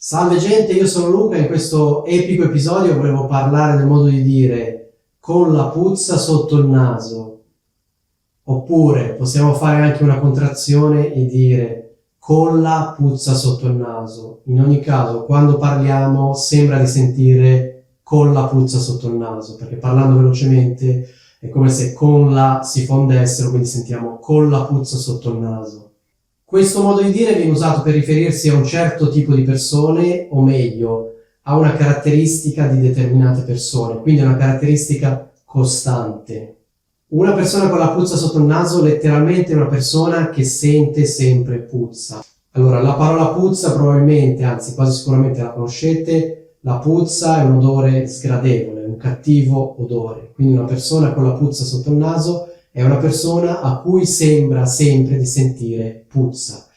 Salve gente, io sono Luca e in questo epico episodio volevo parlare del modo di dire con la puzza sotto il naso, oppure possiamo fare anche una contrazione e dire con la puzza sotto il naso. In ogni caso, quando parliamo sembra di sentire con la puzza sotto il naso, perché parlando velocemente è come se con la si fondessero, quindi sentiamo con la puzza sotto il naso. Questo modo di dire viene usato per riferirsi a un certo tipo di persone, o meglio, a una caratteristica di determinate persone, quindi è una caratteristica costante. Una persona con la puzza sotto il naso letteralmente è una persona che sente sempre puzza. Allora, la parola puzza probabilmente, anzi quasi sicuramente la conoscete, la puzza è un odore sgradevole, un cattivo odore, quindi una persona con la puzza sotto il naso è una persona a cui sembra sempre di sentire puzza.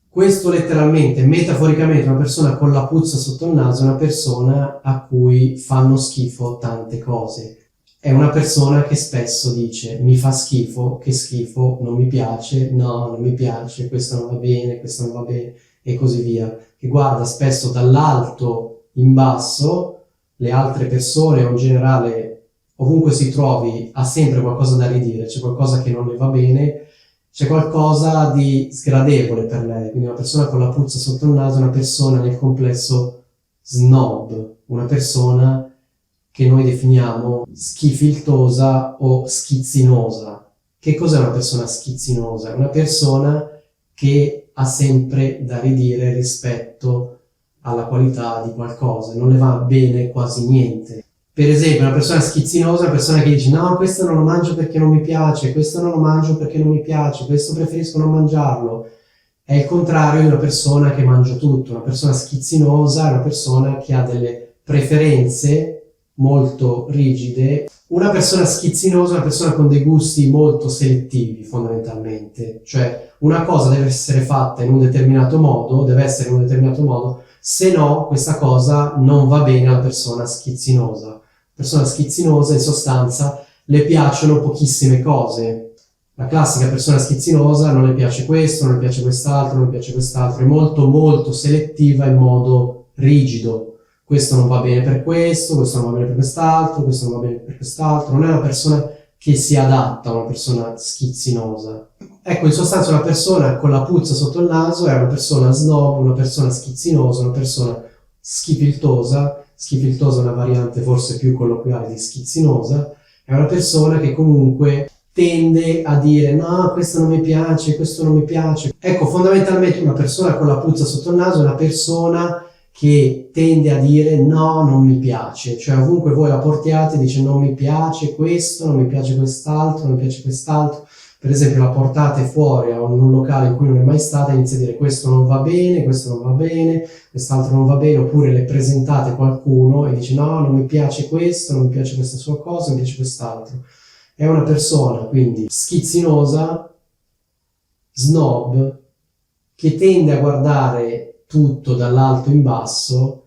Questo letteralmente, metaforicamente, una persona con la puzza sotto il naso è una persona a cui fanno schifo tante cose. È una persona che spesso dice mi fa schifo, che schifo, non mi piace, no, non mi piace, questo non va bene, questo non va bene, e così via. Che guarda spesso dall'alto in basso le altre persone o in generale ovunque si trovi ha sempre qualcosa da ridire, c'è qualcosa che non le va bene, c'è qualcosa di sgradevole per lei, quindi una persona con la puzza sotto il naso è una persona nel complesso snob, una persona che noi definiamo schifiltosa o schizzinosa. Che cos'è una persona schizzinosa? È una persona che ha sempre da ridire rispetto alla qualità di qualcosa, non le va bene quasi niente. Per esempio, una persona schizzinosa è una persona che dice no, questo non lo mangio perché non mi piace, questo non lo mangio perché non mi piace, questo preferisco non mangiarlo. È il contrario di una persona che mangia tutto. Una persona schizzinosa è una persona che ha delle preferenze molto rigide. Una persona schizzinosa è una persona con dei gusti molto selettivi, fondamentalmente. Cioè, una cosa deve essere fatta in un determinato modo, deve essere in un determinato modo, se no questa cosa non va bene alla persona schizzinosa. Persona schizzinosa in sostanza le piacciono pochissime cose. La classica persona schizzinosa non le piace questo, non le piace quest'altro, non le piace quest'altro, è molto molto selettiva in modo rigido. Questo non va bene per questo non va bene per quest'altro, questo non va bene per quest'altro. Non è una persona che si adatta a una persona schizzinosa. Ecco, in sostanza una persona con la puzza sotto il naso è una persona snob, una persona schizzinosa, una persona schifiltosa. Schifiltosa è una variante forse più colloquiale di schizzinosa. È una persona che comunque tende a dire no, questo non mi piace, questo non mi piace. Ecco, fondamentalmente una persona con la puzza sotto il naso è una persona che tende a dire no, non mi piace, cioè ovunque voi la portiate dice non mi piace questo, non mi piace quest'altro, non mi piace quest'altro. Per esempio la portate fuori a un locale in cui non è mai stata e inizia a dire questo non va bene, questo non va bene, quest'altro non va bene, oppure le presentate qualcuno e dice no, non mi piace questo, non mi piace questa sua cosa, non mi piace quest'altro. È una persona quindi schizzinosa, snob, che tende a guardare tutto dall'alto in basso,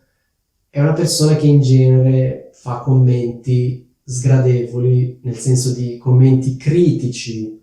è una persona che in genere fa commenti sgradevoli, nel senso di commenti critici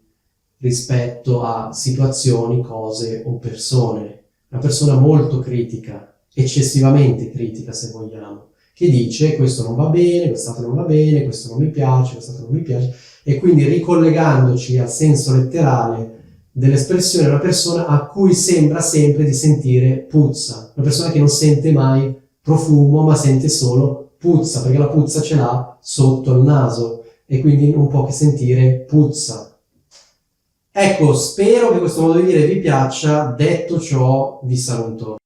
rispetto a situazioni, cose o persone. Una persona molto critica, eccessivamente critica se vogliamo, che dice questo non va bene, quest'altro non va bene, questo non mi piace, quest'altro non mi piace, e quindi ricollegandoci al senso letterale dell'espressione, una persona a cui sembra sempre di sentire puzza, una persona che non sente mai profumo ma sente solo puzza, perché la puzza ce l'ha sotto il naso e quindi non può che sentire puzza. Ecco, spero che questo modo di dire vi piaccia, detto ciò vi saluto.